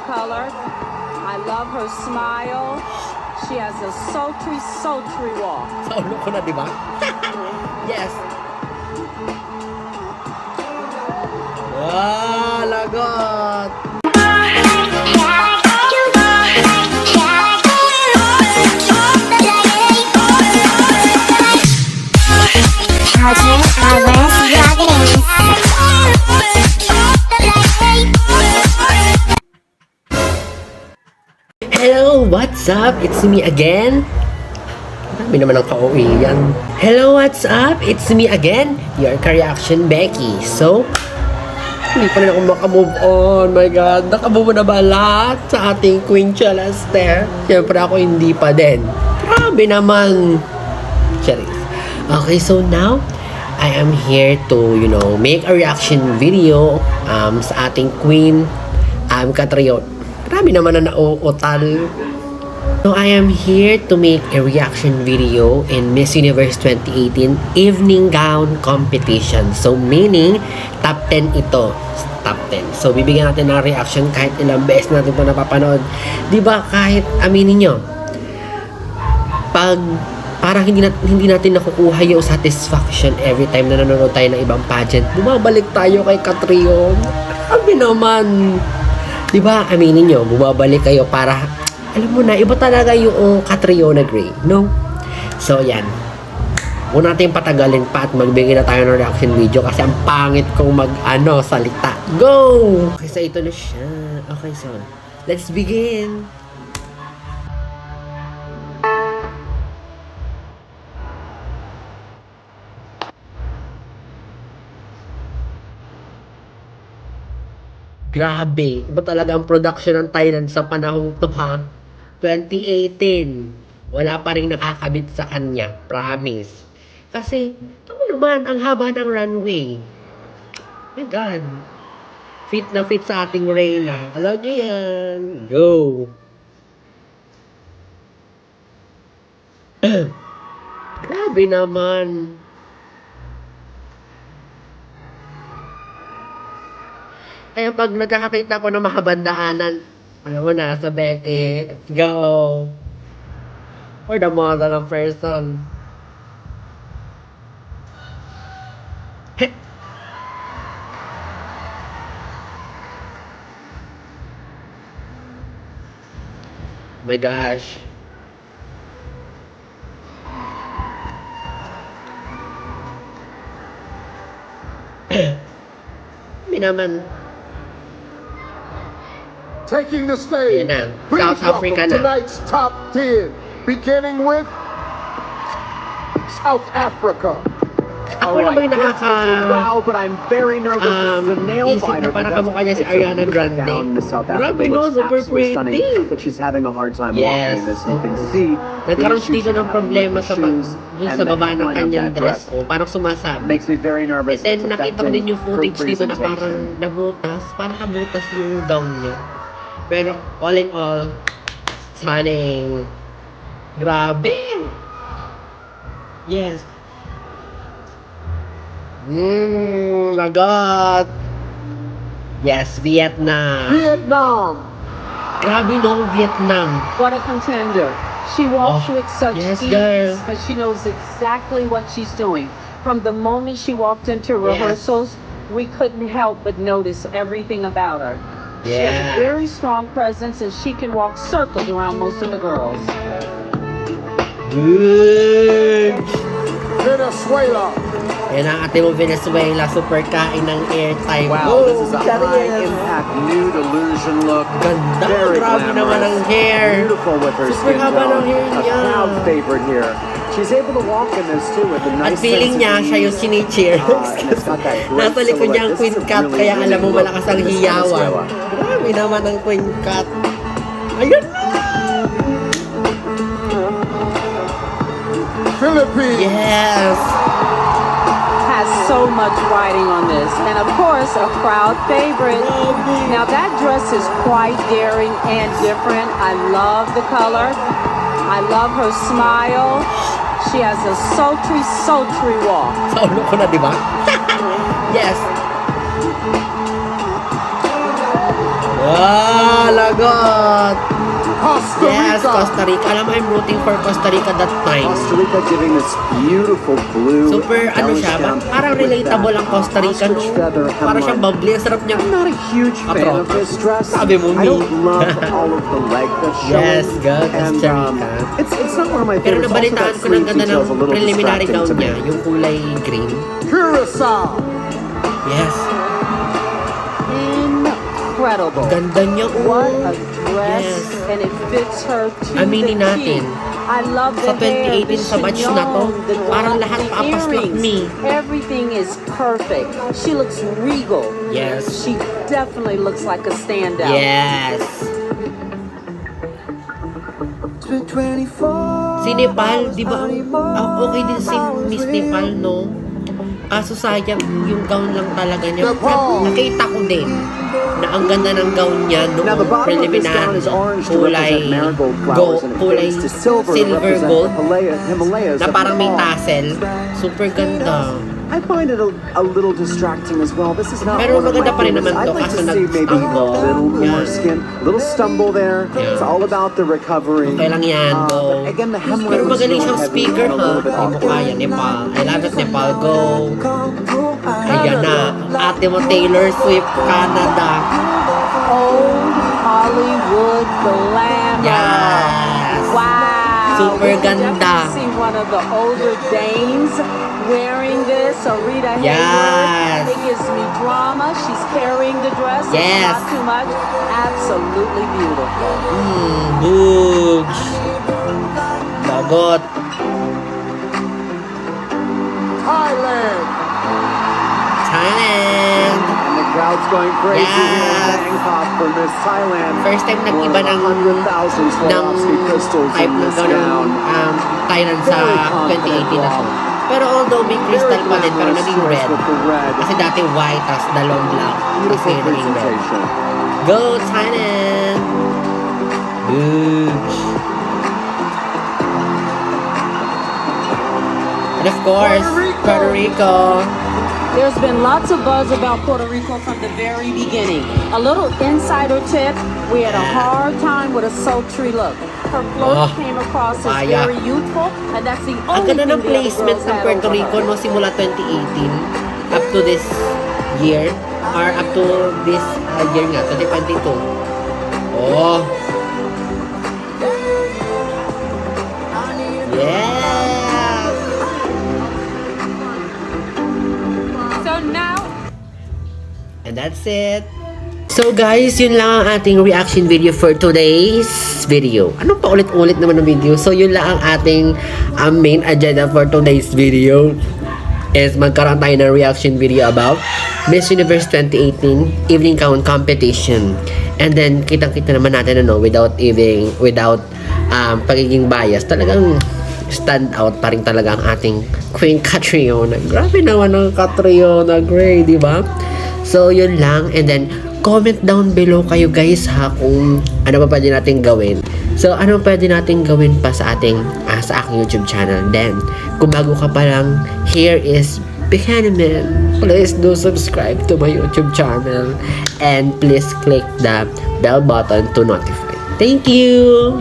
color. I love her smile. She has a sultry, sultry walk. Sa ulo ko na, di ba? Yes. Ah, lagot. Hello, what's up? It's me again. Marami naman ang ka-OA yan. Hello, what's up? It's me again, your ka-reaction Becky. So, hindi pa rin ako makamove on. My God, nakamove na ba lahat sa ating Queen Chalaster? Siyempre ako hindi pa din. Grabe naman. Charis. Okay, so now, I am here to, make a reaction video sa ating Queen Catriona. Grabe naman na nauutal. So, I am here to make a reaction video in Miss Universe 2018 Evening Gown Competition. So, meaning, top 10 ito. Top 10. So, bibigyan natin ng reaction kahit ilang beses natin ito napapanood. Diba, kahit aminin nyo, parang hindi natin nakukuha yung satisfaction every time na nanonood tayo ng ibang pageant. Bumabalik tayo kay Catriona. Grabe naman. Diba, aminin nyo, bumabalik kayo para, alam mo na, iba talaga yung Catriona Gray, no? So, yan. Huwag natin patagalin pa at magbigay na tayo ng reaction video kasi ang pangit kong salita. Go! Okay, so ito na siya. Okay, so, let's begin. Grabe. Iba talaga ang production ng Thailand sa panahong to, ha? 2018. Wala pa rin nakakabit sa kanya. Promise. Kasi, ito naman, ang haba ng runway. My God. Fit na fit sa ating Reyna. Alam niyo yan. Go. Grabe naman. Kaya pag nagkakakita ko ng mahabang daanan, alam mo na, sa Becky, let's go. For the model of person. Heh. Oh my gosh. May naman. Taking the stage, please South Africa welcome tonight's top 10, beginning with South Africa. Ako naman yung Wow, but I'm very nervous. The nail isip biter. na parang kamukha niya si Ariana Grande. Grabe no, super pretty. But she's having a hard time Yes. walking this. You can see. Nagkaroon dito ng problema sa baba ng kanyang dress. O, parang sumasabit. Makes me very nervous. And then nakita ko din yung footage dito na parang nabutas. Parang nabutas yung down niya. Pero all in all, stunning. Grabe! Yes. Lagot! Yes, Vietnam. Vietnam. Grabe no, Vietnam. What a contender. She walks with such yes, ease, girl. but she knows exactly what she's doing. From the moment she walked into rehearsals, we couldn't help but notice everything about her. She has a very strong presence and she can walk circles around most of the girls. Good! Venezuela. Yan ang ate mo, Venezuela. Super kain ng airtime. Wow, this is a high-impact nude illusion look. Ganda. Very Grabe naman ang hair. Beautiful with her Super skin haba ng tone. hair A niya. crowd favorite here. She's able to walk in this too with a At nice feeling niya, siya yung sini-cheer. it's got that great Nasa likod niya ang silhouette. Queen This is a Cat, really kaya alam mo unique malakas ang look in Miss hiyawan. Venezuela. Grabe naman ang Queen Cat. Ayun na! Philippines. Yes! Has so much riding on this, and of course, a crowd favorite. Now that dress is quite daring and different. I love the color. I love her smile. She has a sultry, sultry walk. Sa ulo ko na, di ba? Yes! Ah, lagot! Costa Yes, Rica. Costa Rica. Alam mo, I'm rooting for Costa Rica that time. Costa Rica giving this beautiful blue. Super, ano belly siya, stamp parang with relatable that ang Costa Rica, no? ostrich feather Parang siyang hemline. bubbly. Ang sarap niya. I'm not a huge fan Atro. of this dress. Sabi mo, I don't me. love all of the leg that's showing. Yes, go, And Costa Rica. it's not one of my Pero favorites. Also, nabalitaan that ko ng sleeve ganda detail is a ng little preliminary distracting gown to me. niya, yung kulay green. Curacao. Yes. Incredible. Ganda niya. What Oh. a dress, Yes. and it fits her to Aminin the natin. T. I love the Sa hair, 2018 the sa batch na to, chignon, the parang dress, lahat the papaslak earrings. me. Everything is perfect. She looks regal. Yes. She definitely looks like a standout. Yes. Si Nepal, di ba? Okay din si Miss Nepal, no? Kaso sayang, yung gown lang talaga niya. Nepal. Nakita ko din na ang ganda ng gown niya noong Now the bottom of this gown preliminary. is orange to Kulay represent marigold flowers and it kulay fades to silver to silver represent gold the Himalayas na of parang may Nepal. tassel. Super ganda. I find it a little distracting as well. This is not Pero one of my maganda pa rin favorites. naman to, I'd like kaso to see maybe a nag-stumble. little more Yan. skin, little stumble there. Yeah. It's all about the recovery. Okay lang yan, go. But again, the hemline Pero was magaling really siyang heavy speaker, and a ha? little bit Hindi mo awkward. kaya, Nepal. I love it, Nepal. Go. Ayan na. Ate mo, Taylor Swift, Canada. Old Hollywood glamour. Yes. Wow. Super We can ganda. definitely see one of the older dames wearing this. Rita Yes. Hayworth. It gives me drama. She's carrying the dress. Yes. It's not too much. Absolutely beautiful. Boogs. Lagot. Thailand. Thailand. And the crowd's going crazy here Yes. in Bangkok for Miss Thailand. First time nag-iba ng 100,000 Swarovski crystals type in ng this gano'n gown. Thailand sa 2018 na to. Pero although may crystal pa din, pero naging red. With the red. Kasi dati white, tas dalawang black. Kasi Beautiful naging red. presentation. Go Thailand! Boogs. And of course, Puerto Rico. There's been lots of buzz about Puerto Rico from the very beginning. A little insider tip, we had a hard time with a sultry look. Her Oh, flirt came across as papaya. very youthful, and that's the Ang only ganda thing ng the other placement girls ng had Puerto over Rico her. no simula 2018 up to this year or up to this year nga 2022. Oh. Yes. So now, And that's it. So guys, yun lang ang ating reaction video for today's video. Ano pa ulit-ulit naman ng video? So yun lang ang ating main agenda for today's video. Is magkaroon tayo ng reaction video about Miss Universe 2018 Evening Gown Competition. And then, kitang-kita naman natin, without pagiging bias, talagang stand out pa rin talaga ang ating Queen Catriona. Grabe naman ang Catriona Gray, di ba? So, yun lang. And then, comment down below kayo guys ha kung ano pa pwede natin gawin. So, ano pwede natin gawin pa sa ating sa aking YouTube channel. Then, kung bago ka pa lang, here is Buchanan. Please do subscribe to my YouTube channel and please click the bell button to notify. Thank you!